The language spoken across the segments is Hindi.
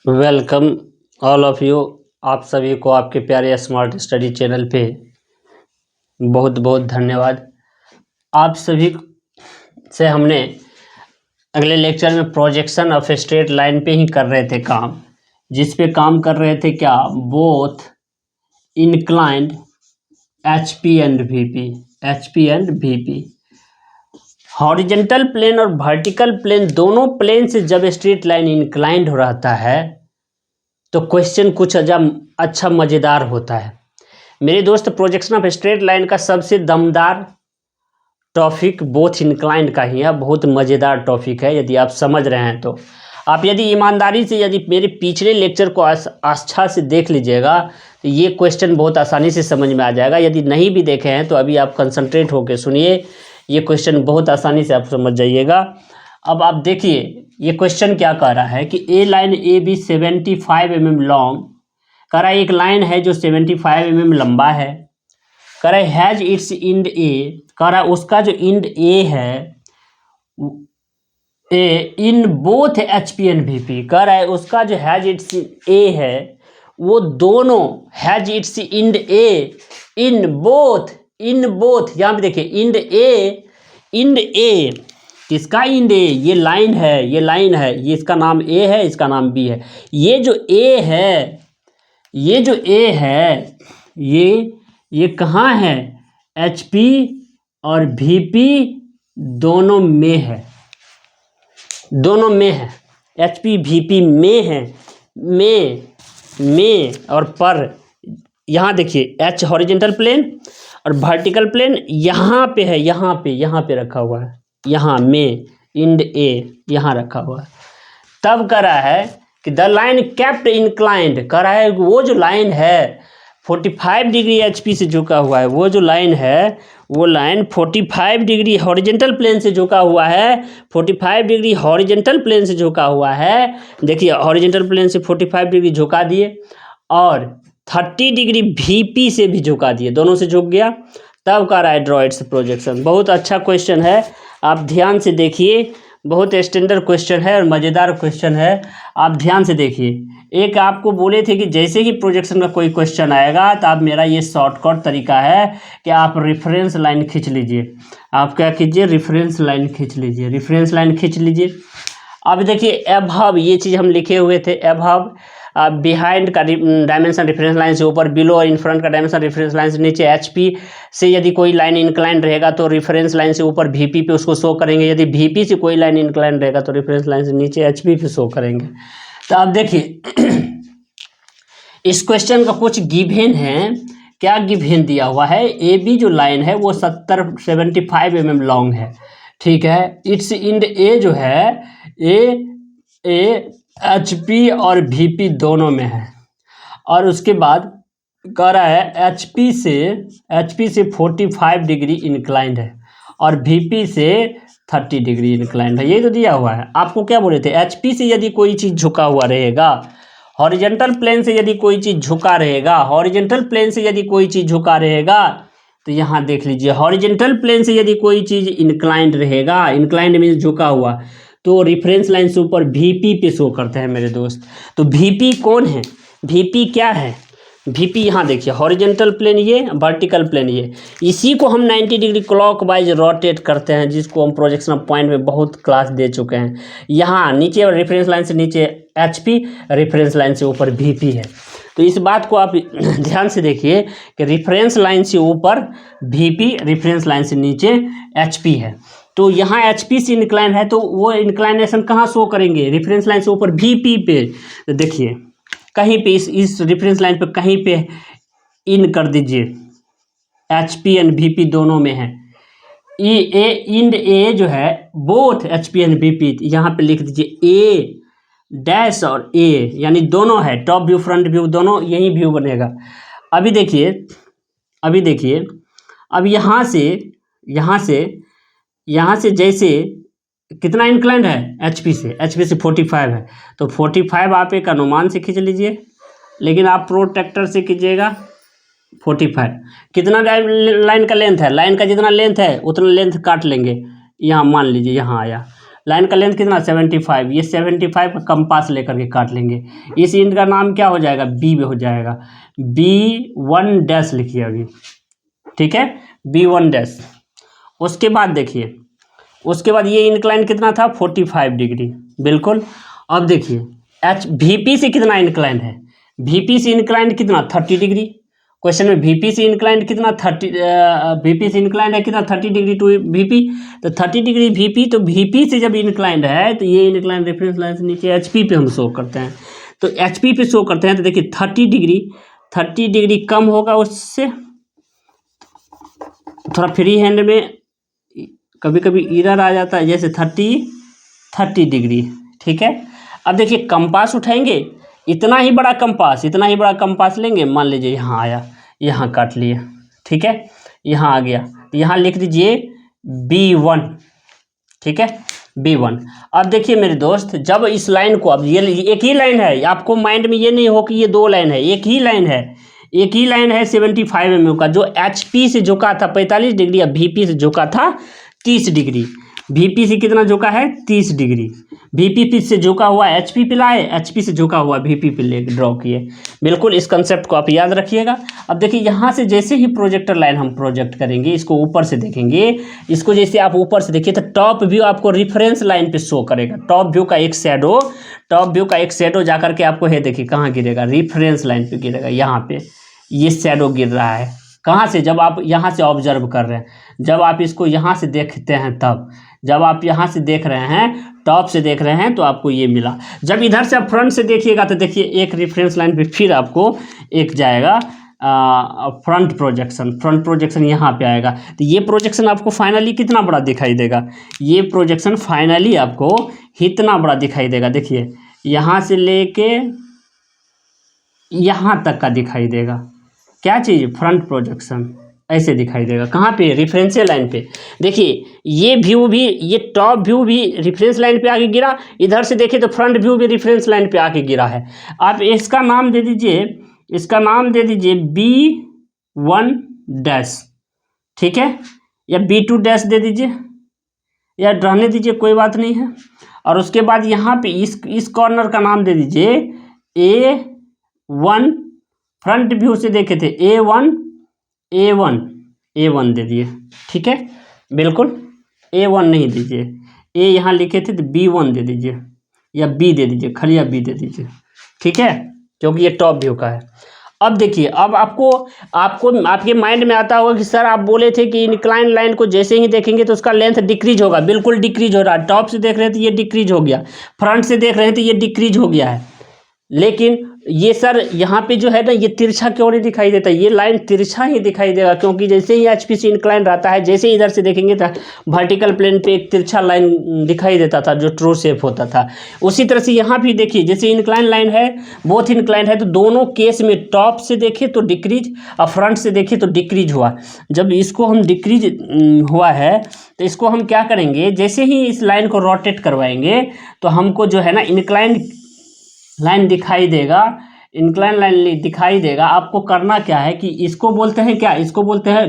Welcome all of you. आप सभी को आपके प्यारे स्मार्ट स्टडी चैनल पे बहुत बहुत धन्यवाद। आप सभी से हमने अगले लेक्चर में प्रोजेक्शन ऑफ स्ट्रेट लाइन पे ही कर रहे थे काम, जिस पे काम कर रहे थे क्या, both inclined HP and VP. Horizontal plane और वर्टिकल प्लेन दोनों प्लेन से जब स्ट्रेट लाइन इंक्लाइंड हो रहता है तो क्वेश्चन कुछ अच्छा मज़ेदार होता है। मेरे दोस्त, प्रोजेक्शन ऑफ स्ट्रेट लाइन का सबसे दमदार टॉपिक बोथ इंक्लाइंड का ही है। बहुत मज़ेदार टॉपिक है। यदि आप समझ रहे हैं तो आप यदि ईमानदारी से यदि मेरे पिछले लेक्चर को आस्था से देख लीजिएगा तो ये क्वेश्चन बहुत आसानी से समझ में आ जाएगा। यदि नहीं भी देखे हैं तो अभी आप कंसंट्रेट होकर सुनिए, ये क्वेश्चन बहुत आसानी से आप समझ जाइएगा। अब आप देखिए ये क्वेश्चन क्या कह रहा है कि a line A B 75 mm long, कह रहा है एक लाइन है जो 75 mm लंबा है, कह रहा है हैज इट्स इंड ए, कह रहा है उसका जो इंड ए है A in both H P and V P, कह रहा है उसका जो हैज इट्स ए है वो दोनों has its end A in both यहाँ पे देखिए इंड ए किसका इंड ए, ये लाइन है, ये इसका नाम ए है, इसका नाम बी है। ये जो ए है ये कहाँ है, एच पी और वी पी दोनों में है, एच पी वी पी में है, में और पर। यहाँ देखिए एच हॉरिजेंटल प्लेन और वर्टिकल प्लेन यहाँ पे है, यहाँ पे रखा हुआ है, यहाँ में इंड ए यहाँ रखा हुआ है। तब कह रहा है कि द लाइन केप्ट इंक्लाइंड, कह रहा है वो जो लाइन है 45 डिग्री एचपी से झुका हुआ है, वो जो लाइन है वो लाइन 45 डिग्री हॉरिजेंटल प्लेन से झुका हुआ है, 45 डिग्री हॉरिजेंटल प्लेन से झुका हुआ है। देखिए हॉरिजेंटल प्लेन से 45 डिग्री झुका दिए और 30 डिग्री वीपी से भी झुका दिए, दोनों से झुक गया। तब कह रहा है ड्रॉ इट्स प्रोजेक्शन। बहुत अच्छा क्वेश्चन है, आप ध्यान से देखिए, बहुत स्टैंडर्ड क्वेश्चन है और मज़ेदार क्वेश्चन है। आप ध्यान से देखिए, एक आपको बोले थे कि जैसे ही प्रोजेक्शन का कोई क्वेश्चन आएगा तो आप, मेरा ये शॉर्टकट तरीका है कि आप रेफरेंस लाइन खींच लीजिए। आप क्या कीजिए, रेफरेंस लाइन खींच लीजिए। अब देखिए एबव, ये चीज़ हम लिखे हुए थे, एबव बिहाइंड का डायमेंशन रेफरेंस लाइन से ऊपर, बिलो और इन फ्रंट का डायमेंशन रेफरेंस लाइन से नीचे। एचपी से यदि कोई लाइन इंक्लाइन रहेगा तो रेफरेंस लाइन से ऊपर वीपी पे उसको शो करेंगे, यदि वीपी से कोई लाइन इंक्लाइन रहेगा तो रेफरेंस लाइन से नीचे एचपी पे शो करेंगे। तो आप देखिए इस क्वेश्चन का कुछ गिवन है, क्या गिवन दिया हुआ है, ए बी जो लाइन है वो 75 mm लॉन्ग है, ठीक है। इट्स इंड ए जो है ए एच पी और वी पी दोनों में है, और उसके बाद कह रहा है एच पी से 45 डिग्री इंक्लाइंड है और वी पी से 30 डिग्री इंक्लाइंड है। ये तो दिया हुआ है। आपको क्या बोले थे, एच पी से यदि कोई चीज़ झुका हुआ रहेगा, हॉरिजेंटल प्लेन से यदि कोई चीज़ झुका रहेगा, तो यहाँ देख लीजिए हॉरिजेंटल प्लेन से यदि कोई चीज़ इंक्लाइंड रहेगा, इंक्लाइंड मीन्स झुका हुआ, तो रेफरेंस लाइन से ऊपर वीपी पे शो करते हैं मेरे दोस्त। तो वीपी कौन है, वीपी क्या है, वीपी यहाँ देखिए हॉरिजेंटल प्लेन ये, वर्टिकल प्लेन ये, इसी को हम 90 डिग्री क्लॉकवाइज रोटेट करते हैं, जिसको हम प्रोजेक्शन ऑफ पॉइंट में बहुत क्लास दे चुके हैं। यहाँ नीचे रेफरेंस लाइन से नीचे एचपी, रेफरेंस लाइन से ऊपर वीपी है। तो इस बात को आप ध्यान से देखिए कि रेफरेंस लाइन से ऊपर वीपी, रेफरेंस लाइन से नीचे एचपी है। तो यहाँ एचपी से इंक्लाइन है तो वो इंक्लाइनेशन कहाँ शो करेंगे, रेफरेंस लाइन से ऊपर वीपी पे। तो देखिए कहीं पे इस रेफरेंस लाइन पे कहीं पे इन कर दीजिए, एचपी एंड वीपी दोनों में है। इंड ए जो है बोथ एचपी एंड वीपी, यहाँ पे लिख दीजिए ए डैश और ए, यानी दोनों है, टॉप व्यू फ्रंट व्यू दोनों यही व्यू बनेगा। अभी देखिए अब यहाँ से जैसे कितना इंक्लाइंड है, एचपी से 45 है, तो 45 आप एक अनुमान से खींच लीजिए, लेकिन आप प्रोट्रैक्टर से कीजिएगा। 45 कितना लाइन का लेंथ है, लाइन का जितना लेंथ है उतना लेंथ काट लेंगे। यहाँ मान लीजिए यहाँ आया, लाइन का लेंथ कितना 75, ये 75 का कंपास लेकर के काट लेंगे। इस इंड का नाम क्या हो जाएगा, बी हो जाएगा, B1 डैश लिखिए अभी, ठीक है, B1 डैश। उसके बाद देखिए, उसके बाद ये इंक्लाइन कितना था 45 डिग्री, बिल्कुल। अब देखिए VP से कितना इंक्लाइन है, VP से इंक्लाइन कितना 30 डिग्री। क्वेश्चन में VP से इंक्लाइंड कितना 30, VP से इंक्लाइंड है कितना 30 डिग्री टू VP, तो 30 डिग्री VP, तो VP से जब इंक्लाइंड है तो ये इंक्लाइंड रेफरेंस लाइन से नीचे HP पे हम शो करते हैं, तो HP पे शो करते हैं, तो देखिए 30 डिग्री कम होगा उससे, थोड़ा फ्री हैंड में कभी कभी इरर आ जाता है, जैसे 30 डिग्री, ठीक है। अब देखिए कंपास उठाएंगे, इतना ही बड़ा कंपास लेंगे, मान लीजिए यहाँ आया, यहाँ काट लिए, ठीक है, यहाँ आ गया, तो यहाँ लिख दीजिए B1, ठीक है, B1। अब देखिए मेरे दोस्त, जब इस लाइन को, अब ये एक ही लाइन है, आपको माइंड में ये नहीं हो कि ये दो लाइन है, एक ही लाइन है 75 mm का, जो HP से झुका था 45 डिग्री, अब VP से झुका था 30 डिग्री। VP से कितना झुका है 30 डिग्री, VP से झुका हुआ HP पे लाए, HP से झुका हुआ VP पे ले ड्रॉ किए। बिल्कुल इस कंसेप्ट को आप याद रखिएगा। अब देखिए यहाँ से जैसे ही प्रोजेक्टर लाइन हम प्रोजेक्ट करेंगे, इसको ऊपर से देखेंगे, इसको जैसे आप ऊपर से देखिए तो टॉप व्यू आपको रेफरेंस लाइन पे शो करेगा, टॉप व्यू का एक शैडो जाकर के आपको है, देखिए कहाँ गिरेगा, रेफरेंस लाइन पे गिरेगा, यहाँ पे ये शैडो गिर रहा है। कहाँ से, जब आप यहाँ से ऑब्जर्व कर रहे हैं, जब आप इसको यहाँ से देखते हैं, तब जब आप यहाँ से देख रहे हैं, टॉप से देख रहे हैं, तो आपको ये मिला। जब इधर से आप फ्रंट से देखिएगा तो देखिए एक रेफरेंस लाइन पे फिर आपको एक जाएगा फ्रंट प्रोजेक्शन यहाँ पे आएगा, तो ये प्रोजेक्शन आपको फाइनली कितना बड़ा दिखाई देगा, ये प्रोजेक्शन फाइनली आपको इतना बड़ा दिखाई देगा। देखिए यहाँ से लेके यहाँ तक का दिखाई देगा, क्या चीज़, फ्रंट प्रोजेक्शन ऐसे दिखाई देगा। कहाँ पे, रेफरेंस लाइन पे। देखिए ये व्यू भी, ये टॉप व्यू भी रेफरेंस लाइन पे आके गिरा, इधर से देखिए तो फ्रंट व्यू भी रेफरेंस लाइन पे आके गिरा है। आप इसका नाम दे दीजिए B1 डैश, ठीक है, या B2 डैश दे दीजिए, या रहने दीजिए, कोई बात नहीं है। और उसके बाद यहाँ पे इस कॉर्नर का नाम दे दीजिए A1, फ्रंट व्यू से देखे थे A1 दे दिए, ठीक है, बिल्कुल A1 नहीं दीजिए, A यहाँ लिखे थे तो B1 दे दीजिए, या B दे दीजिए, खाली B दे दीजिए, ठीक है, क्योंकि ये टॉप व्यू का है। अब देखिए, अब आपको आपके माइंड में आता होगा कि सर आप बोले थे कि इंक्लाइन लाइन को जैसे ही देखेंगे तो उसका लेंथ डिक्रीज होगा, बिल्कुल डिक्रीज हो रहा है। टॉप से देख रहे थे ये डिक्रीज हो गया, फ्रंट से देख रहे थे ये डिक्रीज हो गया है, लेकिन ये सर यहाँ पे जो है ना, ये तिरछा क्यों नहीं दिखाई देता, ये लाइन तिरछा ही दिखाई देगा, क्योंकि जैसे ही HP से इंक्लाइन रहता है, जैसे इधर से देखेंगे तो वर्टिकल प्लेन पे एक तिरछा लाइन दिखाई देता था जो ट्रू शेप होता था। उसी तरह से यहाँ भी देखिए, जैसे इंक्लाइन लाइन है, बोथ इंक्लाइन है, तो दोनों केस में टॉप से देखे तो डिक्रीज और फ्रंट से देखे तो डिक्रीज हुआ। जब इसको हम डिक्रीज हुआ है तो इसको हम क्या करेंगे, जैसे ही इस लाइन को रोटेट करवाएंगे तो हमको जो है ना इंक्लाइन लाइन दिखाई देगा, इंक्लाइन लाइन दिखाई देगा। आपको करना क्या है कि इसको बोलते हैं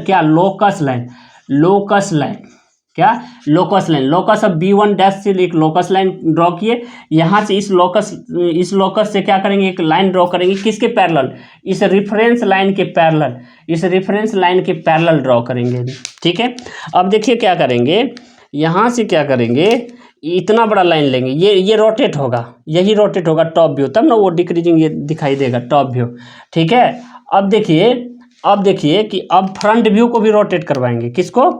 क्या, लोकस लाइन, लोकस। अब B1 डैश से एक लोकस लाइन ड्रॉ किए, यहाँ से इस लोकस से क्या करेंगे, एक लाइन ड्रॉ करेंगे, किसके पैरेलल, इस रेफरेंस लाइन के पैरेलल ड्रॉ करेंगे, ठीक है। अब देखिए क्या करेंगे, यहाँ से क्या करेंगे, इतना बड़ा लाइन लेंगे, ये रोटेट होगा, यही रोटेट होगा टॉप व्यू, तब ना वो डिक्रीजिंग ये दिखाई देगा टॉप व्यू, ठीक है। अब देखिए कि अब फ्रंट व्यू को भी रोटेट करवाएंगे, किसको,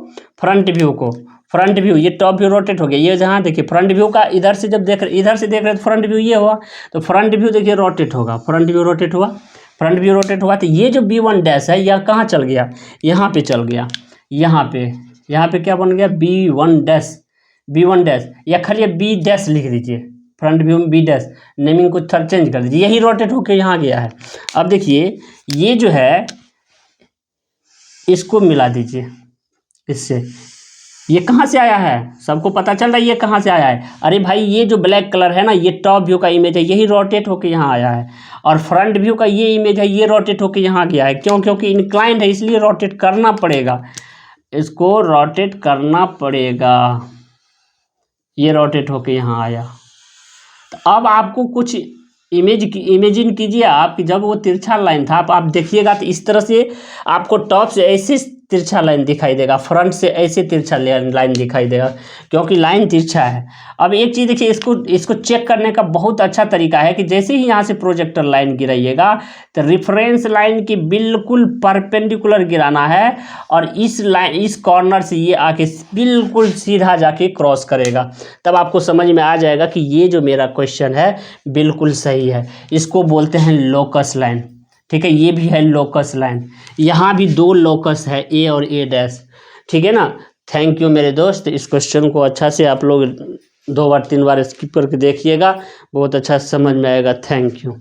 फ्रंट व्यू, ये टॉप व्यू रोटेट हो गया, ये जहाँ देखिए फ्रंट व्यू का इधर से देख रहे तो फ्रंट व्यू ये हुआ, तो फ्रंट व्यू देखिए रोटेट होगा, फ्रंट व्यू रोटेट हुआ, तो ये जो B1 डैश है यह कहाँ चल गया, यहाँ पे चल गया, यहाँ पे क्या बन गया, B1 डैश, या खाली B डैश लिख दीजिए, फ्रंट व्यू में B डैश, नेमिंग को थोड़ा चेंज कर दीजिए, यही रोटेट होके यहाँ गया है। अब देखिए ये जो है इसको मिला दीजिए इससे, ये कहाँ से आया है, सबको पता चल रहा है ये कहाँ से आया है। अरे भाई ये जो ब्लैक कलर है ना, ये टॉप व्यू का इमेज है, यही रोटेट होके यहाँ आया है, और फ्रंट व्यू का ये इमेज है, ये रोटेट होके यहाँ गया है। क्यों, क्योंकि इंक्लाइंड है, इसलिए रोटेट करना पड़ेगा, इसको रोटेट करना पड़ेगा, ये रोटेट होके यहाँ आया। तो अब आपको कुछ इमेजिन कीजिए आप, जब वो तिरछा लाइन था, आप देखिएगा तो इस तरह से आपको टॉप से ऐसे तिरछा लाइन दिखाई देगा, फ्रंट से ऐसे तिरछा लाइन दिखाई देगा, क्योंकि लाइन तिरछा है। अब एक चीज़ देखिए, इसको चेक करने का बहुत अच्छा तरीका है कि जैसे ही यहाँ से प्रोजेक्टर लाइन गिराइएगा तो रिफरेंस लाइन की बिल्कुल परपेंडिकुलर गिराना है, और इस कॉर्नर से ये आके बिल्कुल सीधा जाके क्रॉस करेगा। तब आपको समझ में आ जाएगा कि ये जो मेरा क्वेश्चन है बिल्कुल सही है। इसको बोलते हैं लोकस लाइन। ठीक है, ये भी है लोकस लाइन। यहाँ भी 2 लोकस है, ए और ए डैश। ठीक है ना। थैंक यू मेरे दोस्त। इस क्वेश्चन को अच्छा से आप लोग 2 बार 3 बार स्किप करके देखिएगा, बहुत अच्छा समझ में आएगा। Thank you.